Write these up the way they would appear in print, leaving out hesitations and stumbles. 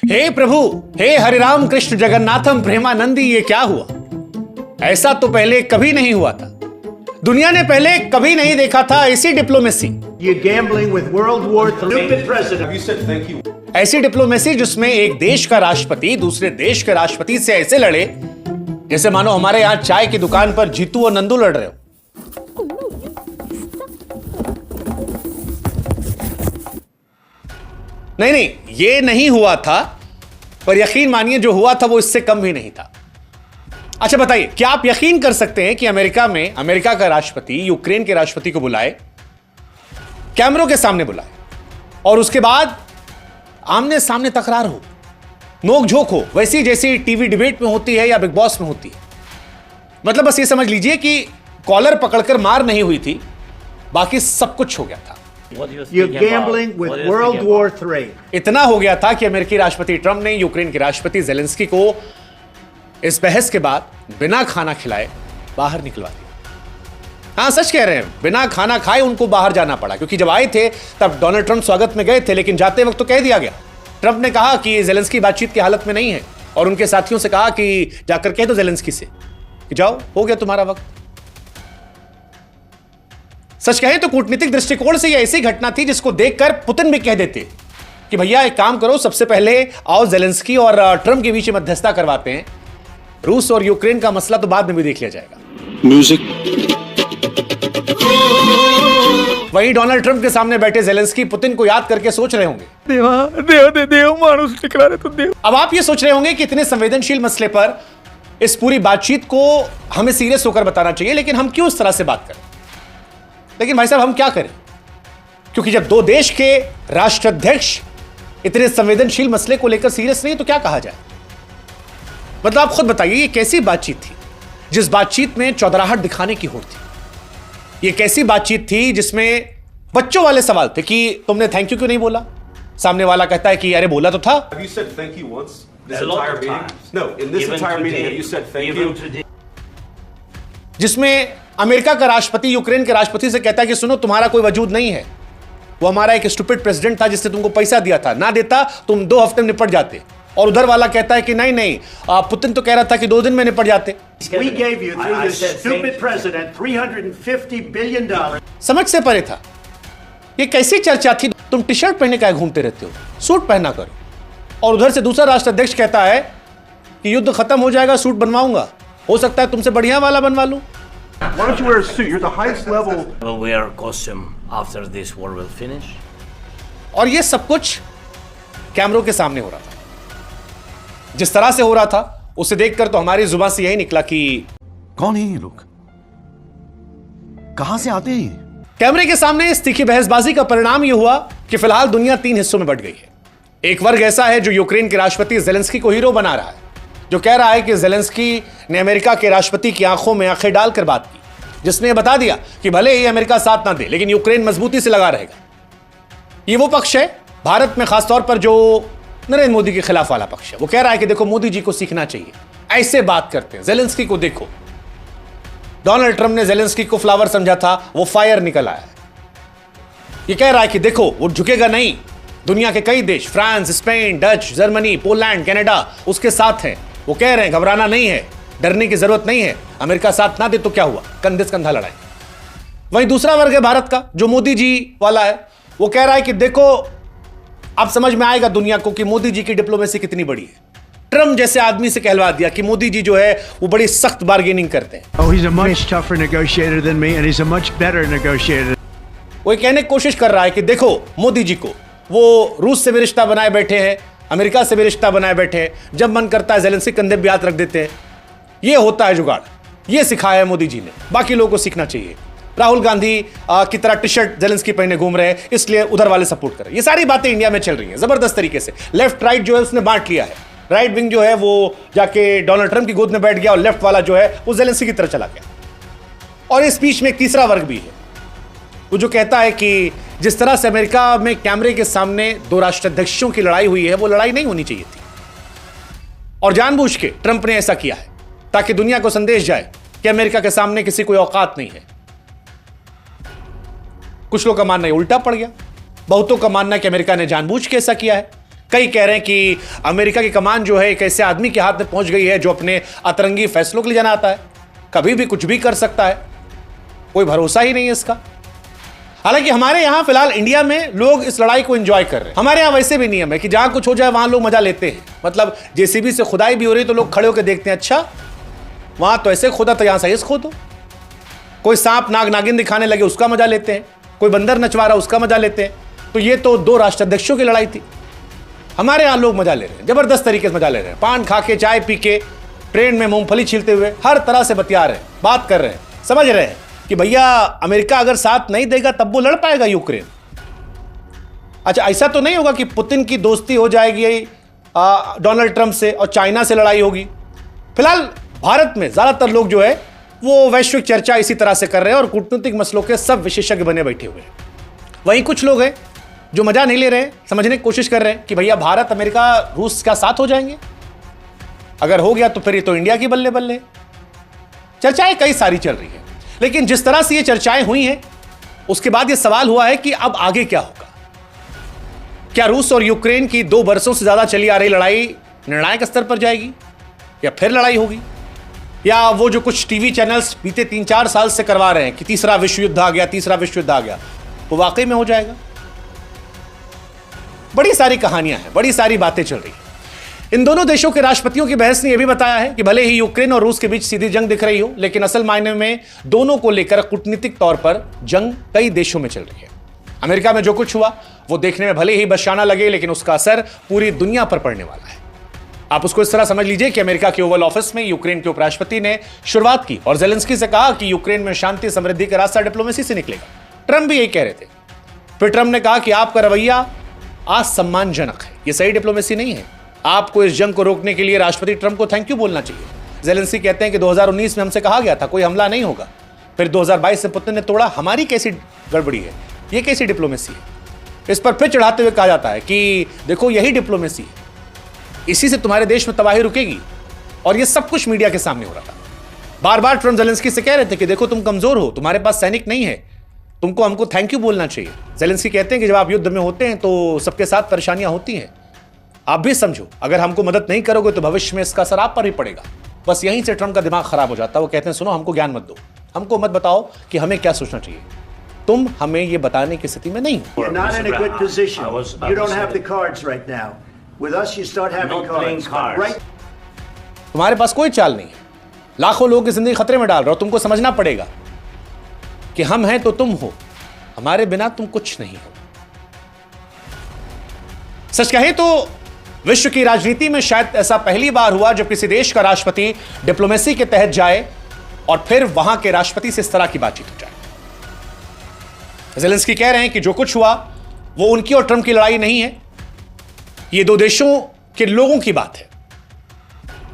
हे प्रभु, हे हरिराम कृष्ण जगन्नाथम प्रेमानंदी, ये क्या हुआ? ऐसा तो पहले कभी नहीं हुआ था। दुनिया ने पहले कभी नहीं देखा था ऐसी diplomacy. You're gambling with World War III. Stupid president. You said thank you. ऐसी डिप्लोमेसी जिसमें एक देश का राष्ट्रपति दूसरे देश के राष्ट्रपति से ऐसे लड़े जैसे मानो हमारे यहां चाय की दुकान पर जीतू और नंदू लड़ रहे हो। नहीं, ये नहीं हुआ था, पर यकीन मानिए जो हुआ था वो इससे कम भी नहीं था। अच्छा बताइए, क्या आप यकीन कर सकते हैं कि अमेरिका का राष्ट्रपति यूक्रेन के राष्ट्रपति को बुलाए, कैमरों के सामने बुलाए, और उसके बाद आमने सामने तकरार हो, नोक झोंक हो, वैसी जैसी टीवी डिबेट में होती है या बिग बॉस में होती है। मतलब बस ये समझ लीजिए कि कॉलर पकड़कर मार नहीं हुई थी, बाकी सब कुछ हो गया था। You're gambling with World War III. इतना हो गया था कि अमेरिकी राष्ट्रपति ट्रंप ने यूक्रेन के राष्ट्रपति जेलेंस्की को इस बहस के बाद बिना खाना खिलाए बाहर निकलवा दिया। हाँ, सच कह रहे हैं, बिना खाना खाए उनको बाहर जाना पड़ा, क्योंकि जब आए थे तब डोनाल्ड ट्रंप स्वागत में गए थे, लेकिन जाते वक्त तो कह दिया गया। ट्रंप ने कहा कि जेलेंस्की बातचीत की हालत में नहीं है, और उनके साथियों से कहा कि जाकर कह दो जेलेंस्की से कि जाओ, हो गया तुम्हारा वक्त। सच कहें तो कूटनीतिक दृष्टिकोण से यह ऐसी घटना थी जिसको देखकर पुतिन भी कह देते कि भैया एक काम करो, सबसे पहले आओ जेलेंस्की और ट्रंप के बीच मध्यस्थता करवाते हैं, रूस और यूक्रेन का मसला तो बाद में भी देख लिया जाएगा। म्यूजिक। वहीं डोनाल्ड ट्रंप के सामने बैठे जेलेंस्की पुतिन को याद करके सोच रहे होंगे, देव मानुस टिकरा रहे तो देव। अब आप ये सोच रहे होंगे कि इतने संवेदनशील मसले पर इस पूरी बातचीत को हमें सीरियस होकर बताना चाहिए, लेकिन हम क्यों इस तरह से बात करें? लेकिन भाई साहब, हम क्या करें? क्योंकि जब दो देश के राष्ट्राध्यक्ष इतने संवेदनशील मसले को लेकर सीरियस नहीं तो क्या कहा जाए? मतलब आप खुद बताइए, ये कैसी बातचीत थी जिस बातचीत में चौधराहट दिखाने की होड़ थी? ये कैसी बातचीत थी जिसमें बच्चों वाले सवाल थे कि तुमने थैंक यू क्यों नहीं बोला? सामने वाला कहता है कि अरे बोला तो था। Have you said thank you once? This A lot entire of meeting? times. No, in this Even entire meeting, today, have you said thank even you? today. जिसमें अमेरिका का राष्ट्रपति यूक्रेन के राष्ट्रपति से कहता है कि सुनो, तुम्हारा कोई वजूद नहीं है, वो हमारा एक स्टूपिड प्रेसिडेंट था जिसने तुमको पैसा दिया था, ना देता तुम 2 हफ्ते में निपट जाते। और उधर वाला कहता है कि नहीं, पुतिन तो कह रहा था कि 2 दिन में निपट जाते। We gave you through I this said stupid thank you. president $350 billion. समझ से परे था। ये कैसी चर्चा थी? तुम टी शर्ट पहने का घूमते रहते हो, सूट पहना करो। और उधर से दूसरा राष्ट्राध्यक्ष कहता है कि युद्ध खत्म हो जाएगा, सूट बनवाऊंगा, हो सकता है तुमसे बढ़िया वाला बनवा लूं। Why don't you wear a suit? You're the highest level. We'll wear a costume after this war will finish. और ये सब कुछ कैमरों के सामने हो रहा था। जिस तरह से हो रहा था उसे देखकर तो हमारी जुबान से यही निकला कि कौन है ये लोग? कहां से आते हैं ये? कैमरे के सामने इस तीखी बहसबाजी का परिणाम यह हुआ कि फिलहाल दुनिया 3 हिस्सों में बंट गई है। एक वर्ग ऐसा है जो यूक्रेन के राष्ट्रपति जेलेंस्की को हीरो बना रहा है, जो कह रहा है कि जेलेंस्की ने अमेरिका के राष्ट्रपति की आंखों में आंखें डालकर बात की, जिसने बता दिया कि भले ही अमेरिका साथ ना दे लेकिन यूक्रेन मजबूती से लगा रहेगा। ये वो पक्ष है, भारत में खासतौर पर जो नरेंद्र मोदी के खिलाफ वाला पक्ष है, वो कह रहा है कि देखो मोदी जी को सीखना चाहिए, ऐसे बात करते हैं। जेलेंस्की को देखो, डोनाल्ड ट्रंप ने जेलेंस्की को फ्लावर समझा था, वो फायर निकल आया है। ये कह रहा है कि देखो वो झुकेगा नहीं, दुनिया के कई देश, France, Spain, Dutch, Germany, Poland, Canada उसके साथ हैं। वो कह रहे हैं घबराना नहीं है, डरने की जरूरत नहीं है, अमेरिका साथ ना दे तो क्या हुआ, कंधे से कंधा लड़ाई। वहीं दूसरा वर्ग है भारत का जो मोदी जी वाला है, वो कह रहा है कि देखो अब समझ में आएगा दुनिया को कि मोदी जी की डिप्लोमेसी कितनी बड़ी है। ट्रंप जैसे आदमी से कहलवा दिया कि मोदी जी जो है वो बड़ी सख्त बार्गेनिंग करते हैं। Oh, he's a much tougher negotiator than me, and he's a much better negotiator. वो ये कहने की कोशिश कर रहा है कि देखो मोदी जी को वो रूस से भी रिश्ता बनाए बैठे हैं, अमेरिका से भी रिश्ता बनाए बैठे हैं, जब मन करता है जेलेंस्की कंधे पे हाथ रख देते हैं। ये होता है जुगाड़, ये सिखाया है मोदी जी ने, बाकी लोगों को सीखना चाहिए। राहुल गांधी की तरह टी शर्ट जेलेंस्की पहने घूम रहे हैं, इसलिए उधर वाले सपोर्ट कर रहे हैं। ये सारी बातें इंडिया में चल रही हैं जबरदस्त तरीके से। लेफ्ट राइट जो है उसने बांट लिया है, राइट विंग जो है वो जाके डोनाल्ड ट्रंप की गोद में बैठ गया और लेफ्ट वाला जो है वो जेलेंस्की की तरफ चला गया। और इस बीच में एक तीसरा वर्ग भी है, वो जो कहता है कि जिस तरह से अमेरिका में कैमरे के सामने 2 राष्ट्राध्यक्षों की लड़ाई हुई है, वो लड़ाई नहीं होनी चाहिए थी। और जानबूझ के ट्रंप ने ऐसा किया है ताकि दुनिया को संदेश जाए कि अमेरिका के सामने किसी कोई औकात नहीं है। कुछ लोग का मानना है उल्टा पड़ गया, बहुतों का मानना है कि अमेरिका ने जानबूझ के ऐसा किया है कई कह रहे हैं कि अमेरिका की कमान जो है एक ऐसे आदमी के हाथ में पहुंच गई है जो अपने अतरंगी फैसलों के लिए जाना आता है, कभी भी कुछ भी कर सकता है, कोई भरोसा ही नहीं है इसका। हालांकि हमारे यहां फिलहाल इंडिया में लोग इस लड़ाई को एंजॉय कर रहे हैं। हमारे यहां वैसे भी नियम है कि जहां कुछ हो जाए वहां लोग मजा लेते हैं। मतलब जेसीबी से खुदाई भी हो रही तो लोग खड़े होकर देखते हैं, अच्छा वहां तो ऐसे खोदा तो यहां से ऐसे खोदो। कोई सांप नाग नागिन दिखाने लगे उसका मजा लेते हैं, कोई बंदर नचवा रहा उसका मजा लेते हैं। तो ये तो दो राष्ट्राध्यक्षों की लड़ाई थी, हमारे यहां लोग मजा ले रहे हैं, जबरदस्त तरीके से मजा ले रहे हैं। पान खा के, चाय पी के, ट्रेन में मूंगफली छीलते हुए हर तरह से बतिया रहे हैं, बात कर रहे हैं, समझ रहे हैं कि भैया अमेरिका अगर साथ नहीं देगा तब वो लड़ पाएगा यूक्रेन। अच्छा, ऐसा तो नहीं होगा कि पुतिन की दोस्ती हो जाएगी डोनाल्ड ट्रंप से और चाइना से लड़ाई होगी। फिलहाल भारत में ज्यादातर लोग जो है वो वैश्विक चर्चा इसी तरह से कर रहे हैं और कूटनीतिक मसलों के सब विशेषज्ञ बने बैठे हुए हैं। वहीं कुछ लोग हैं जो मजा नहीं ले रहे हैं, समझने की कोशिश कर रहे हैं कि भैया भारत अमेरिका रूस का साथ हो जाएंगे, अगर हो गया तो फिर ये तो इंडिया की बल्ले बल्ले। चर्चाएं कई सारी चल रही है, लेकिन जिस तरह से ये चर्चाएं हुई हैं उसके बाद ये सवाल हुआ है कि अब आगे क्या होगा। क्या रूस और यूक्रेन की 2 वर्षों से ज्यादा चली आ रही लड़ाई निर्णायक स्तर पर जाएगी या फिर लड़ाई होगी, या वो जो कुछ टीवी चैनल्स बीते 3-4 साल से करवा रहे हैं कि तीसरा विश्व युद्ध आ गया, तीसरा विश्व युद्ध आ गया, वो वाकई में हो जाएगा। बड़ी सारी कहानियां हैं, बड़ी सारी बातें चल रही हैं। इन दोनों देशों के राष्ट्रपतियों की बहस ने यह भी बताया है कि भले ही यूक्रेन और रूस के बीच सीधी जंग दिख रही हो, लेकिन असल मायने में दोनों को लेकर कूटनीतिक तौर पर जंग कई देशों में चल रही है। अमेरिका में जो कुछ हुआ वो देखने में भले ही बशाना लगे, लेकिन उसका असर पूरी दुनिया पर पड़ने वाला है। आप उसको इस तरह समझ लीजिए कि अमेरिका के ओवल ऑफिस में यूक्रेन के उपराष्ट्रपति ने शुरुआत की और जेलेंस्की से कहा कि यूक्रेन में शांति समृद्धि का रास्ता डिप्लोमेसी से निकलेगा। ट्रंप भी यही कह रहे थे। फिर ट्रंप ने कहा कि आपका रवैया असम्मानजनक है, यह सही डिप्लोमेसी नहीं है, आपको इस जंग को रोकने के लिए राष्ट्रपति ट्रंप को थैंक यू बोलना चाहिए। जेलेंस्की कहते हैं कि 2019 में हमसे कहा गया था कोई हमला नहीं होगा, फिर 2022 से पुतिन ने तोड़ा, हमारी कैसी गड़बड़ी है, ये कैसी डिप्लोमेसी है। इस पर फिर चढ़ाते हुए कहा जाता है कि देखो यही डिप्लोमेसी है, इसी से तुम्हारे देश में तबाही रुकेगी। और ये सब कुछ मीडिया के सामने हो रहा था। बार बार ट्रंप जेलेंस्की से कह रहे थे कि देखो तुम कमजोर हो, तुम्हारे पास सैनिक नहीं है, तुमको हमको थैंक यू बोलना चाहिए। जेलेंस्की कहते हैं कि जब आप युद्ध में होते हैं तो सबके साथ परेशानियां होती हैं, आप भी समझो अगर हमको मदद नहीं करोगे तो भविष्य में इसका असर आप पर ही पड़ेगा। बस यहीं से ट्रंप का दिमाग खराब हो जाता है। वो कहते हैं सुनो, हमको ज्ञान मत दो, हमको मत बताओ कि हमें क्या सोचना चाहिए, तुम हमें ये बताने की स्थिति में नहीं हो। You're not in a good position. I was You don't have saying. the cards right now. With us, you start having Not playing cards. cards. Right? तुम्हारे पास कोई चाल नहीं है, लाखों लोगों की जिंदगी खतरे में डाल रहे हो। तुमको समझना पड़ेगा कि हम हैं तो तुम हो, हमारे बिना तुम कुछ नहीं हो। सच कहे तो विश्व की राजनीति में शायद ऐसा पहली बार हुआ जब किसी देश का राष्ट्रपति डिप्लोमेसी के तहत जाए और फिर वहां के राष्ट्रपति से इस तरह की बातचीत हो जाए। जेलेंस्की कह रहे हैं कि जो कुछ हुआ वो उनकी और ट्रंप की लड़ाई नहीं है, ये 2 देशों के लोगों की बात है।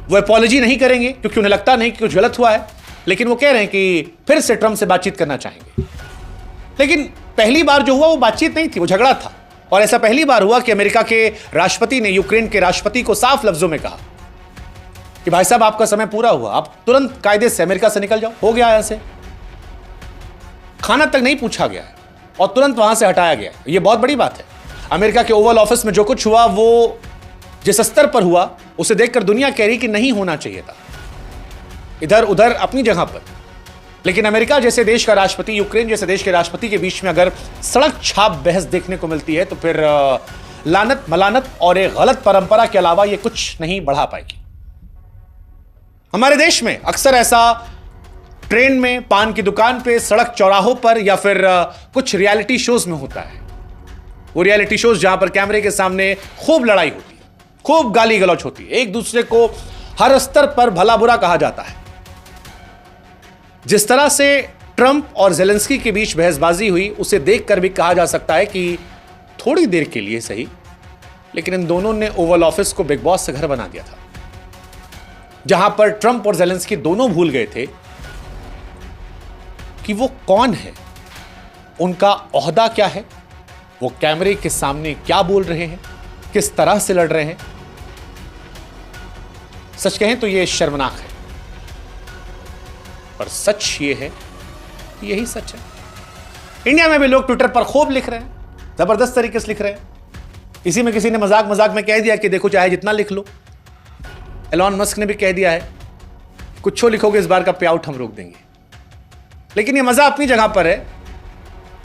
वो अपॉलॉजी नहीं करेंगे क्योंकि उन्हें लगता नहीं कि कुछ गलत हुआ है, लेकिन वो कह रहे हैं कि फिर से ट्रंप से बातचीत करना चाहेंगे। लेकिन पहली बार जो हुआ वो बातचीत नहीं थी, वो झगड़ा था। और ऐसा पहली बार हुआ कि अमेरिका के राष्ट्रपति ने यूक्रेन के राष्ट्रपति को साफ लफ्जों में कहा कि भाई साहब आपका समय पूरा हुआ, आप तुरंत कायदे से अमेरिका से निकल जाओ, हो गया। यहां से खाना तक नहीं पूछा गया है और तुरंत वहां से हटाया गया। ये बहुत बड़ी बात है। अमेरिका के ओवल ऑफिस में जो कुछ हुआ वो जिस स्तर पर हुआ उसे देखकर दुनिया कह रही कि नहीं होना चाहिए था, इधर उधर अपनी जगह पर। लेकिन अमेरिका जैसे देश का राष्ट्रपति, यूक्रेन जैसे देश के राष्ट्रपति के बीच में अगर सड़क छाप बहस देखने को मिलती है तो फिर लानत मलानत और एक गलत परंपरा के अलावा यह कुछ नहीं बढ़ा पाएगी। हमारे देश में अक्सर ऐसा ट्रेन में, पान की दुकान पे, सड़क चौराहों पर या फिर कुछ रियलिटी शोज में होता है। वो रियलिटी शोज जहां पर कैमरे के सामने खूब लड़ाई होती है, खूब गाली गलौच होती है, एक दूसरे को हर स्तर पर भला बुरा कहा जाता है। जिस तरह से ट्रंप और जेलेंस्की के बीच बहसबाजी हुई उसे देखकर भी कहा जा सकता है कि थोड़ी देर के लिए सही, लेकिन इन दोनों ने ओवल ऑफिस को बिग बॉस से घर बना दिया था, जहां पर ट्रंप और जेलेंस्की दोनों भूल गए थे कि वो कौन है, उनका ओहदा क्या है, वो कैमरे के सामने क्या बोल रहे हैं, किस तरह से लड़ रहे हैं। सच कहें तो ये शर्मनाक है, पर सच ये है, यही सच है। इंडिया में भी लोग ट्विटर पर खूब लिख रहे हैं, जबरदस्त तरीके से लिख रहे हैं इसी में किसी ने मजाक मजाक में कह दिया कि देखो चाहे जितना लिख लो। एलॉन मस्क ने भी कह दिया है कुछ लिखोगे इस बार का पे आउट हम रोक देंगे। लेकिन ये मजा अपनी जगह पर है।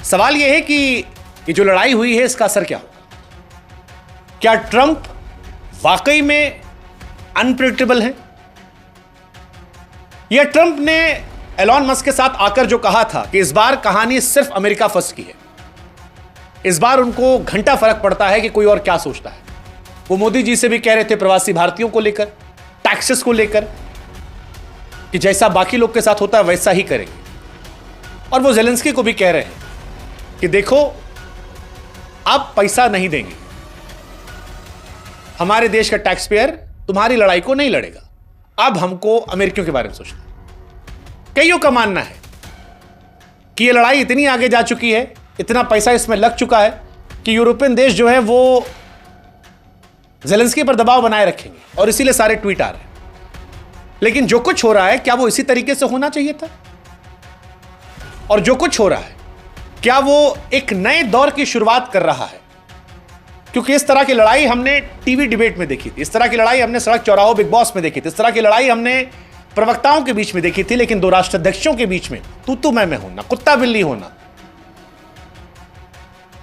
सवाल यह है कि ये जो लड़ाई हुई है इसका असर क्या होगा। क्या ट्रंप वाकई में अनप्रेडिक्टेबल है, या ट्रंप ने एलॉन मस्क के साथ आकर जो कहा था कि इस बार कहानी सिर्फ अमेरिका फर्स्ट की है, इस बार उनको घंटा फर्क पड़ता है कि कोई और क्या सोचता है। वो मोदी जी से भी कह रहे थे प्रवासी भारतीयों को लेकर, टैक्सेस को लेकर, कि जैसा बाकी लोग के साथ होता है वैसा ही करेंगे। और वो ज़ेलेंस्की को भी कह रहे हैं कि देखो अब पैसा नहीं देंगे, हमारे देश का टैक्स पेयर तुम्हारी लड़ाई को नहीं लड़ेगा, अब हमको अमेरिकियों के बारे में सोचना है। कईयों का मानना है कि ये लड़ाई इतनी आगे जा चुकी है, इतना पैसा इसमें लग चुका है कि यूरोपियन देश जो है वो ज़ेलेंस्की पर दबाव बनाए रखेंगे और इसीलिए सारे ट्वीट आ रहे हैं। लेकिन जो कुछ हो रहा है क्या वो इसी तरीके से होना चाहिए था? और जो कुछ हो रहा है क्या वो एक नए दौर की शुरुआत कर रहा है? क्योंकि इस तरह की लड़ाई हमने टीवी डिबेट में देखी थी, इस तरह की लड़ाई हमने सड़क चौराहों बिग बॉस में देखी थी, इस तरह की लड़ाई हमने प्रवक्ताओं के बीच में देखी थी। लेकिन दो राष्ट्राध्यक्षों के बीच में तू मैं होना, कुत्ता बिल्ली होना,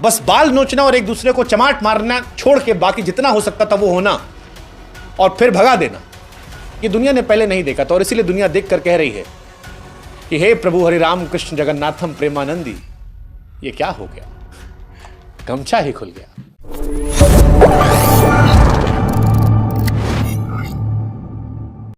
बस बाल नोचना और एक दूसरे को चमाट मारना छोड़ के बाकी जितना हो सकता था वो होना और फिर भगा देना, ये दुनिया ने पहले नहीं देखा था। और इसीलिए दुनिया देख कर कह रही है कि हे प्रभु हरि राम कृष्ण जगन्नाथम प्रेमानंदी, ये क्या हो गया, गमछा ही खुल गया।